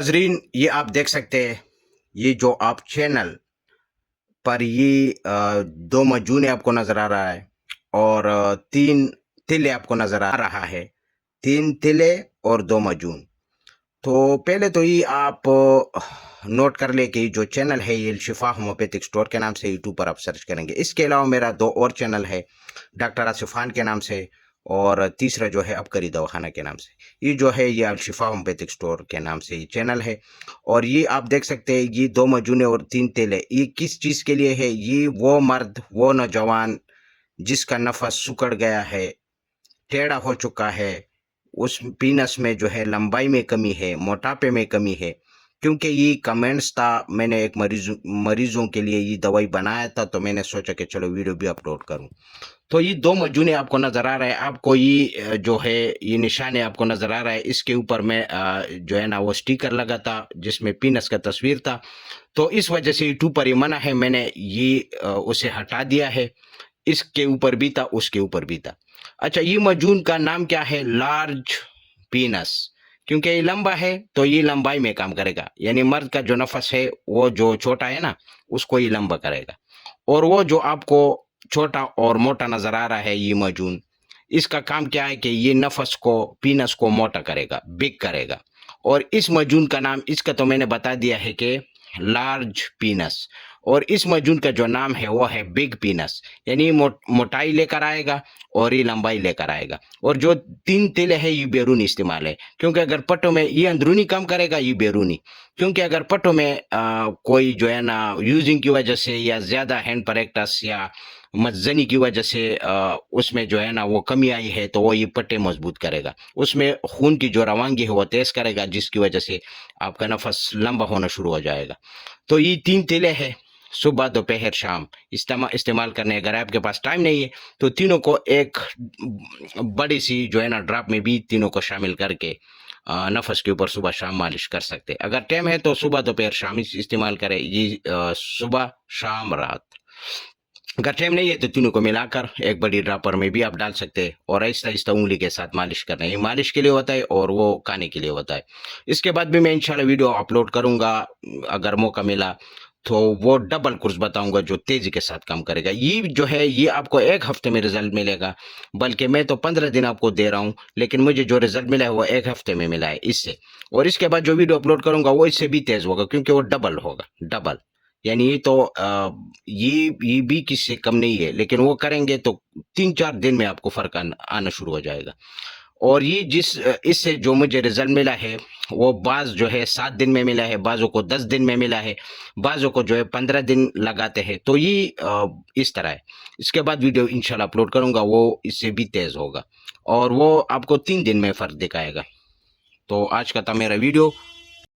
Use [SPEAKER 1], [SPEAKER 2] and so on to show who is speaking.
[SPEAKER 1] नाजरीन, ये आप देख सकते हैं, ये जो आप चैनल पर ये 2 मजून आपको नज़र आ रहा है और 3 तिले आपको नज़र आ रहा है। 3 तिले और 2 मजून। तो पहले तो ये आप नोट कर ले कि जो चैनल है ये शिफा होम्योपैथिक स्टोर के नाम से यूट्यूब पर आप सर्च करेंगे। इसके अलावा मेरा 2 और चैनल है, डॉक्टर आसिफ खान के नाम से, और तीसरा जो है अबकरी दवाखाना के नाम से। ये जो है ये अलशिफा होम्योपैथिक स्टोर के नाम से ये चैनल है। और ये आप देख सकते हैं, ये 2 मजूने और 3 तेल है। ये किस चीज़ के लिए है? ये वो मर्द, वो नौजवान जिसका नफस सुकड़ गया है, टेढ़ा हो चुका है, उस पीनस में जो है लंबाई में कमी है, मोटापे में कमी है। क्योंकि ये कमेंट्स था, मैंने एक मरीजों के लिए ये दवाई बनाया था, तो मैंने सोचा कि चलो वीडियो भी अपलोड करूं। तो ये 2 मजूने आपको नजर आ रहा है। आपको ये जो है ये निशान आपको नजर आ रहा है। इसके ऊपर में जो है ना वो स्टिकर लगा था जिसमें पीनस का तस्वीर था। तो इस वजह से यूट्यूब पर ये मना है, मैंने ये उसे हटा दिया है। इसके ऊपर भी था, उसके ऊपर भी था। अच्छा, ये मजून का नाम क्या है? लार्ज पीनस। क्योंकि ये लंबा है तो ये लंबाई में काम करेगा, यानी मर्द का जो नफस है वो जो छोटा है ना, उसको ये लंबा करेगा। और वो जो आपको छोटा और मोटा नजर आ रहा है ये मजून, इसका काम क्या है कि ये नफस को, पीनस को मोटा करेगा, बिग करेगा। और इस मजून का नाम, इसका तो मैंने बता दिया है कि लार्ज पीनस। और इस मजून का जो नाम है वो है बिग पीनस, यानी मोटाई लेकर आएगा और ये लंबाई लेकर आएगा। और जो 3 तिले है ये बैरूनी इस्तेमाल है, क्योंकि अगर पट्टों में ये अंदरूनी काम करेगा, ये बैरूनी। क्योंकि अगर पट्टों में कोई जो है ना यूजिंग की वजह से या ज्यादा हैंड प्रैक्टिस या मज्जनी की वजह से उसमें जो है ना वो कमी आई है, तो वो ये पट्टे मजबूत करेगा। उसमें खून की जो रवानगी है वो तेज करेगा, जिसकी वजह से आपका नफस लंबा होना शुरू हो जाएगा। तो ये 3 तिले है, सुबह दोपहर शाम इस्तेमाल करने। अगर आपके पास टाइम नहीं है तो तीनों को एक बड़ी सी जो है ना ड्रॉप में भी तीनों को शामिल करके नफस के ऊपर सुबह शाम मालिश कर सकते हैं। अगर टाइम है तो सुबह दोपहर शाम इस्तेमाल करें, ये सुबह शाम रात। अगर टाइम नहीं है तो तीनों को मिलाकर एक बड़ी ड्रॉपर में भी आप डाल सकते हैं और आहिस्ता आहिस्ता उंगली के साथ मालिश करना है। ये मालिश के लिए होता है और वो खाने के लिए होता है। इसके बाद भी मैं इंशाल्लाह वीडियो अपलोड करूंगा, अगर मौका मिला तो वो डबल कोर्स बताऊंगा जो तेजी के साथ काम करेगा। ये जो है ये आपको 1 हफ्ते में रिजल्ट मिलेगा, बल्कि मैं तो 15 दिन आपको दे रहा हूँ, लेकिन मुझे जो रिजल्ट मिला है वो 1 हफ्ते में मिला है इससे। और इसके बाद जो वीडियो अपलोड करूंगा वो इससे भी तेज होगा, क्योंकि वो डबल होगा, डबल। यानी ये तो ये भी किसी से कम नहीं है, लेकिन वो करेंगे तो 3-4 दिन में आपको फर्क आना शुरू हो जाएगा। और ये इससे जो मुझे रिजल्ट मिला है वो बाज जो है 7 दिन में मिला है, बाजों को 10 दिन में मिला है, बाजों को जो है 15 दिन लगाते हैं। तो ये इस तरह है। इसके बाद वीडियो इंशाल्लाह अपलोड करूंगा, वो इससे भी तेज होगा और वो आपको 3 दिन में फर्क दिखाएगा। तो आज का था मेरा वीडियो।